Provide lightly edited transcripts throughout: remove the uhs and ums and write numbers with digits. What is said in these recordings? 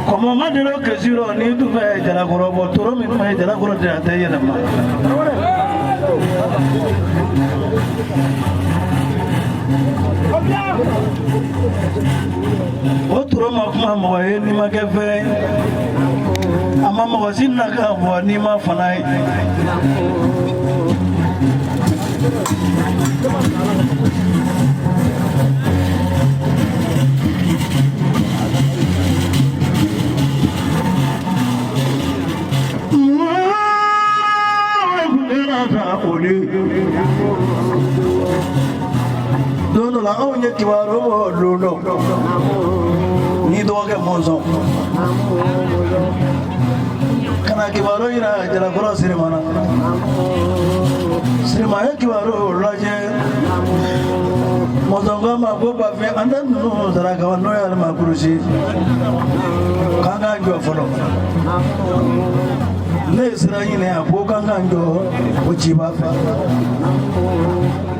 Como madero que si lo ni tu ve de la corobo, toro mi me de la coro de la tella de ma. Otro ma mo ni ma ke fe. Ama mo sin na ka bo ni ma fanai. Dono la onye kiwaro lono ni doge monzo kana kiwaro ira jala kora sirimana sirimaya kiwaro laje monzo ma go ba fe andan no zara ga no ya ma kurushi kanga njo folo ne sira yine ko kanga njo uchi ba fa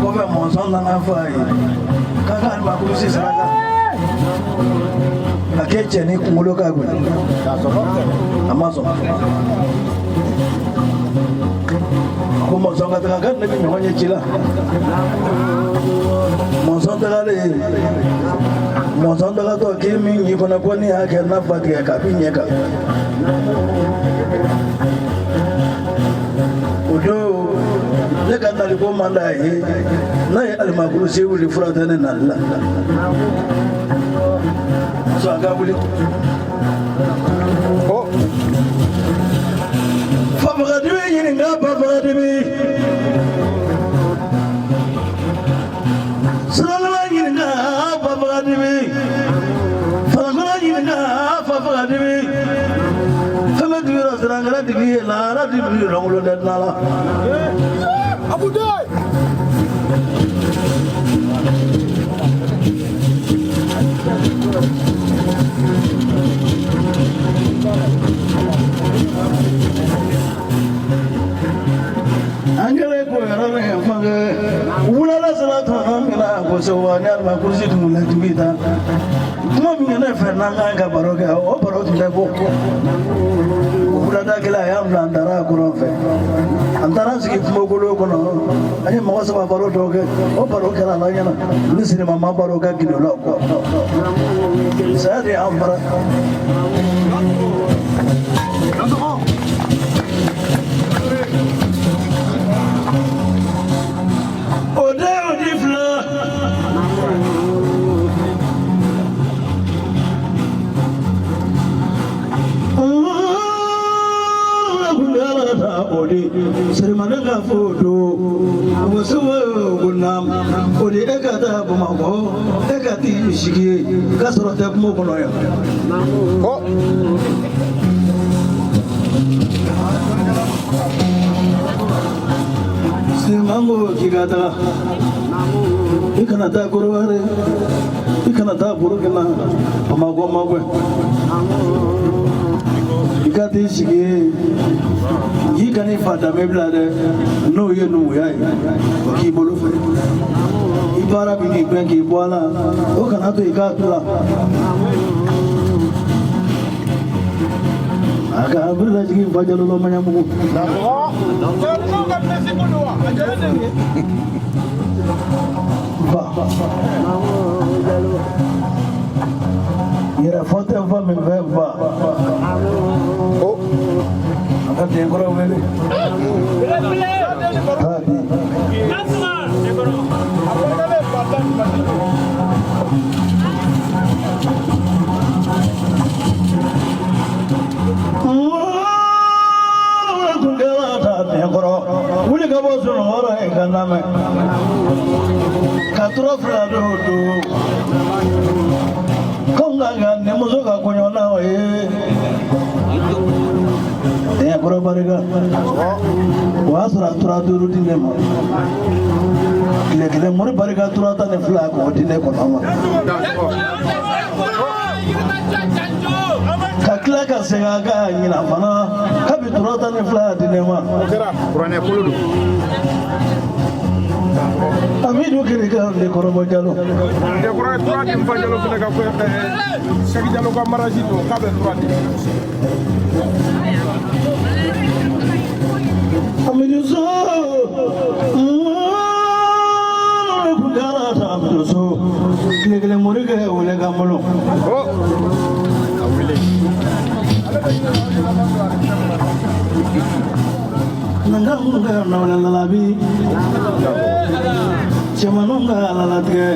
ko be monzo na fa yi kanga ma kurushi sira ga akeche ni kumulo ka gwe amazo ko monzo ga ta ga ne bi honye chila monzo ta le monzo ta to ke mi ni ko na ko ni ha ke na fa ke ka bi nyeka odo le ka na le ko manda yi na yi almakuru se wuli furata ne na la so aga wuli oh fa ba de yi nga ba ba de bi sallallahu yi nga ba ba de bi fa ngala yi nga fa ba de bi fa ma du ra sra ngala de bi la ra de bi ro lo de na la abu dai angele ko yarane fange ulala salatu amina ko so wani alma kursi dum la tibita mo mi ne fernanga ga baroke o baro tunde ko ulada kila ya mlandara ko rofe andara sigi mo golo ko no ani mo so baro doge o baro kala la yana lisini mama baro ga gido la ko sadi amra Srimananga foto wasu gunam odi ekata bumako ekati shigi kasoro te mo kono ya ko Simango kigata ikana ta kurware ikana ta burukina bumako magwe ikati shigi yikani fata meblade no ye no ya ki bolu fe ibara bi ni gbe ki bola o kana to ikatula aga abula jigi bajalo lo manyamu na ko ga pesi ko do ajale ba yera fote va me va oh aka dengoro wele nasma dengoro apagale patan dengoro wuli ka bo sono ora e kaname katro frado do konga ne mozo ka kunyona we ya koro barega wasra tura duru dine mo ile mori barega tura ta ne fla ko dine ko nama kakla ka senga ga nyina fana kabi tura ta ne fla dine ma kera qur'ane kuludu Amidu kiri kan de korobo jalo. De kora tura di mfa jalo fele ka ko segi jalo ka maraji to ka be tura di. Amidu so. Kugara ta amidu so. Kile muriga ole gamolo. Oh. Awile. Nanga na wala labi. Chamanunga la tige.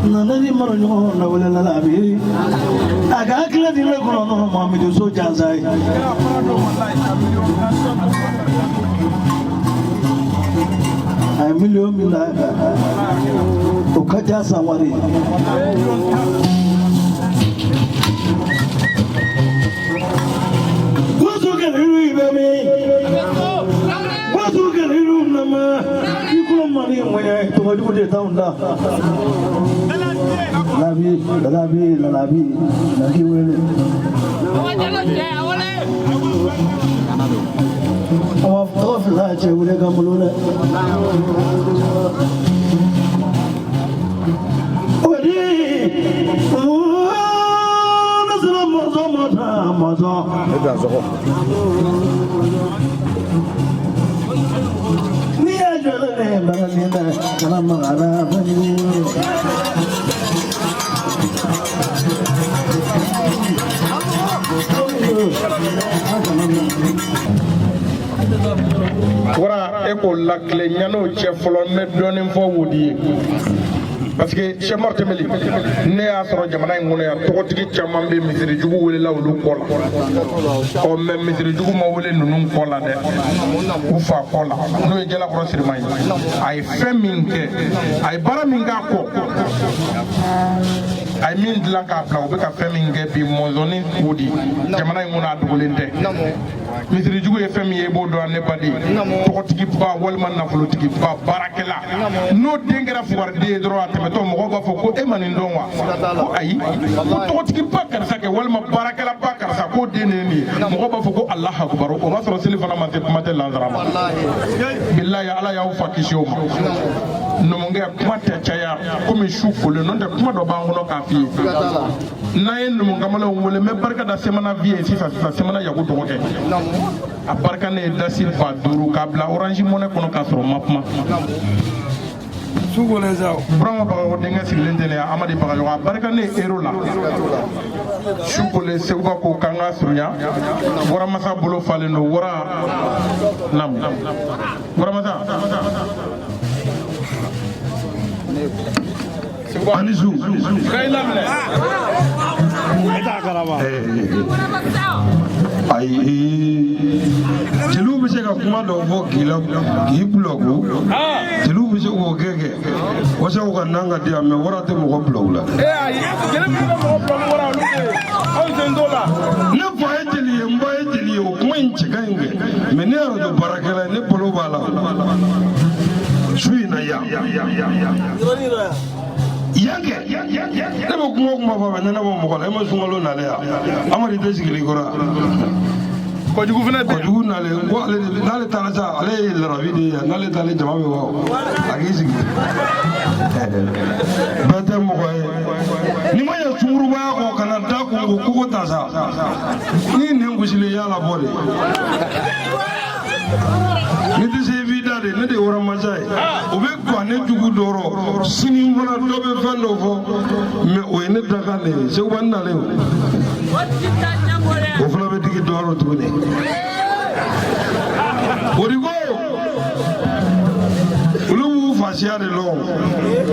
Nanadi maronyo na wala labi. Aga kila dile kono no Muhammadu so janzai. Ay million mina to kaja samari. Wasu kaliru ibami. Wasu kaliru nama. Ikulo mari mwenye tumadu de taunda. Lalabi, lagi wele. Awa tofla che wele gamulule. Odi. Maza. Ni aja le baralina kana mangara bani. Wara eko lakle nyano che folo me donin fo wodi parce que Cheikh Martemeli ne y'a sɔrɔ jamana in kɔnɔ yan tɔgɔtigi caman bɛ misiri jugu welela olu kɔ la ɔ mɛ misiri jugu ma wele ninnu kɔ la dɛ u fa kɔ la n'o ye Jalakɔrɔ Sirima ye a ye fɛn min kɛ a ye baara min k'a kɔ a ye min dilan k'a bila u bɛ ka fɛn min kɛ bi mɔnzɔnni o di jamana in kɔnɔ a dogolen tɛ misiri jugu ye fɛn min ye i b'o dɔn ne baden tɔgɔtigiba walima nafolotigiba baarakɛla n'o den kɛra fugariden ye dɔrɔn a tɛmɛtɔ mɔgɔw b'a fɔ ko e ma nin dɔn wa ko ayi ko tɔgɔtigiba karisa kɛ walima baarakɛlaba karisa k'o den de ye nin ye mɔgɔw b'a fɔ ko Alahu akubaru o b'a sɔrɔ seli fana ma se kuma tɛ lansara ma bilahi Ala y'aw fa kisi o ma numukɛ kuma tɛ caya komi su kolen n'o tɛ kuma dɔ b'an kɔnɔ k'a f'i ye n'an ye numukamalaw wele n bɛ barika da semana vie ye sisan semana yaku dɔgɔkɛ a barika ne ye dasi ba 5 k'a bila Orange Money kɔnɔ k'a sɔrɔ ma kuma Burama Bagayogo denkɛ sigilen tɛ ne ye Amadi Bagayogo a barika ne ye Hero la su kolen Seguba ko k'an ka surunya Waramasa bolo falen don Waramasa Anisu ayi jeliw bɛ se ka kuma dɔw fɔ k'i bulɔku jeliw bɛ se k'o kɛ wasa u ka nan ka di yan mɛ wara tɛ mɔgɔ bulɔku la ne fa ye jeli ye n ba ye jeli ye o kuma in cɛ ka ɲi kɛ mɛ ne yɛrɛ don baarakɛla ye ne balo b'a la su in na yan yanke ne bɛ kuma fɔ ne bɔ mɔgɔ la e ma sunkalo nale yan Amadi tɛ sigili kɔrɔ kojugu fana tɛ kojugu nale ko ale n'ale taara sa ale ye larabi de ye n'ale taara jama bɛ wa a k'i sigi bɛɛ tɛ mɔgɔ ye ni ma ye sunkurubaya kɔ kana da kun ko kogo ta sa ni nin gosili yala bɔ de ni tɛ se vida de ne de ye Waramasa ye o bɛ gan ne jugu dɔrɔ sini fana dɔ bɛ fɛn dɔ fɔ mɛ o ye ne dakan de ye Seguba nalen o fana bɛ digi dɔrɔ tuguni Bodigo olu b'u fasiya de lɔn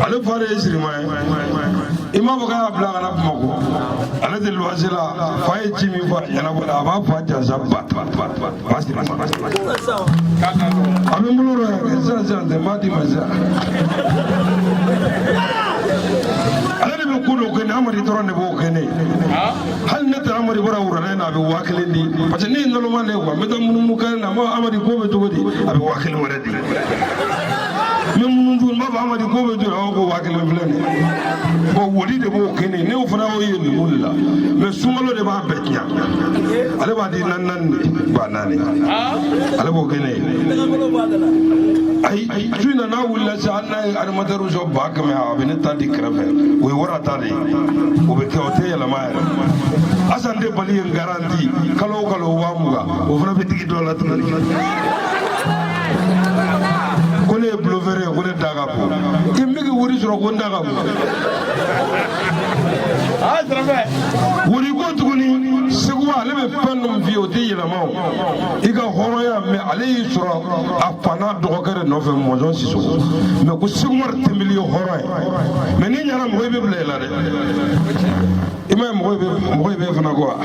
ale fa de ye Sirima ye i m'a fɔ k'a y'a bila ka na Bamakɔ ale tɛ luwanse la fa ye ci min fɔ a ɲɛna a b'a fa jansa ba Sirima a bɛ n bolo dɔ sisan tɛ m'a di ma sisan ale de bɛ ko dɔw kɛ ne Amadi dɔrɔn de b'o kɛ ne hali ne taara Amadi bɔra wurada na a bɛ 1000 di parce que ne ye nɔnɔman de ye quoi n bɛ taa munumunu kɛ na ma Amadi ko bɛ cogo di a bɛ 1000 wɛrɛ di mais mun dun ma ba ma di ko be dun ko wa kelen filɛ nin bon wodi de b'o kɛnɛ ne o fana o ye numu de la mais sunkalo de b'a bɛɛ tiɲɛ ale b'a di naani de ba naani ale b'o kɛnɛ ayi su in na n'a wulila sisan hali n'a ye animateur sɔrɔ 100 a bɛ ne ta di kɛrɛfɛ o ye wara ta de ye o bɛ kɛ o tɛ yɛlɛma yɛrɛ Asan de bali ye garanti kalo o kalo 20,000 o fana bɛ digi dɔ la tuguni ko ne ye bleu vert ye ko ne da ka bon i bɛ k'i wari sɔrɔ ko n da ka bon wari ko tuguni Segu ale bɛ fɛn dɔ f'i ye o tɛ yɛlɛma o i ka hɔrɔnya mais ale y'i sɔrɔ a fa n'a dɔgɔkɛ de nɔfɛ Mɔnzɔn Sisoko mais ko Segumari Tɛnbeli ye hɔrɔn ye mais n'i ɲɛna mɔgɔ i bɛ bila i la dɛ i ma ye mɔgɔ i bɛ fana ko wa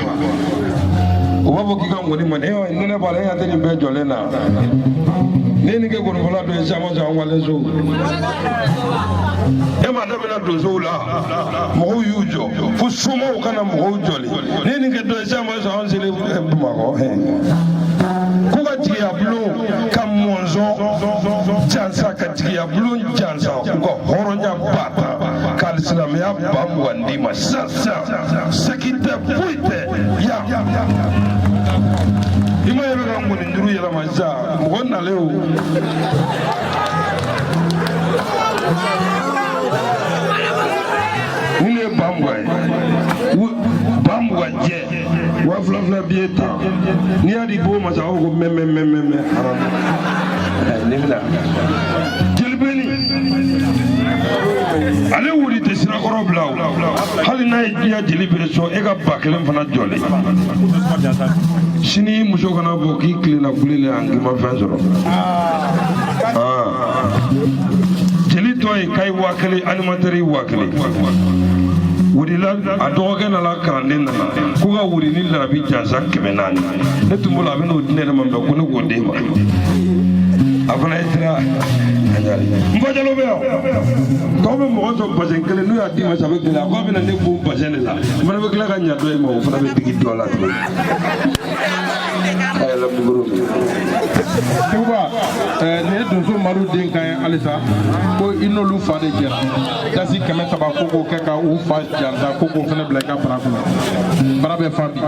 o b'a fɔ k'i ka ŋɔni man di ne b'a la e ɲɛ tɛ nin bɛɛ jɔlen na ne ni kɛ gɔnifɔla dɔ ye caman sɔrɔ an walen so e ma daminɛ donsow la mɔgɔw y'u jɔ fo somaw kana mɔgɔw jɔli ne ni kɛ dɔ ye caman sɔrɔ an selen Bamakɔ ko ka jigiya bulon ka Mɔnzɔn jansa ka jigiya bulon jansa u ka hɔrɔnya ba ta ka silamɛya ba 20 d'i ma sisan seki tɛ foyi tɛ ya i ma ye bɛ ka ŋɔni juru yɛlɛma sisan mɔgɔ nalen o ni ne ye ba 20 ye ba 20 jɛ wa fila bi ye tan n'i y'a di bo ma sa ko mɛ ne bɛna jelibeni ale wuli tɛ sirakɔrɔ bila o hali n'a ye diɲɛ jeli bere sɔn e ka ba kelen fana jɔlen sini muso kana bɔ k'i tilenna kule la yan k'i ma fɛn sɔrɔ jeli tɔ ye k'a ye 1000 animateur ye 1000 wurila a dɔgɔkɛ nana kalanden nana ko ka wuri ni larabi jansa 400 ne tun bolo a bɛ n'o di ne yɛrɛ ma mɛ ko ne k'o d'e ma a fana ye sira n fajalo bɛ yan k'aw bɛ mɔgɔ sɔrɔ basɛn kelen n'u y'a d'i ma sa a bɛ gɛlɛya k'aw bɛ na ne bon basɛn de la n fana bɛ tila ka ɲa dɔ ye ma o fana bɛ digi dɔ la tuguni a yɛlɛ buguru Sekuba nin ye donso Madu den kan ye halisa ko i n'olu fa de jɛra dasi 300 ko k'o kɛ ka u fa jansa ko k'o fana bila i ka bara kɔnɔ bara bɛ fa bi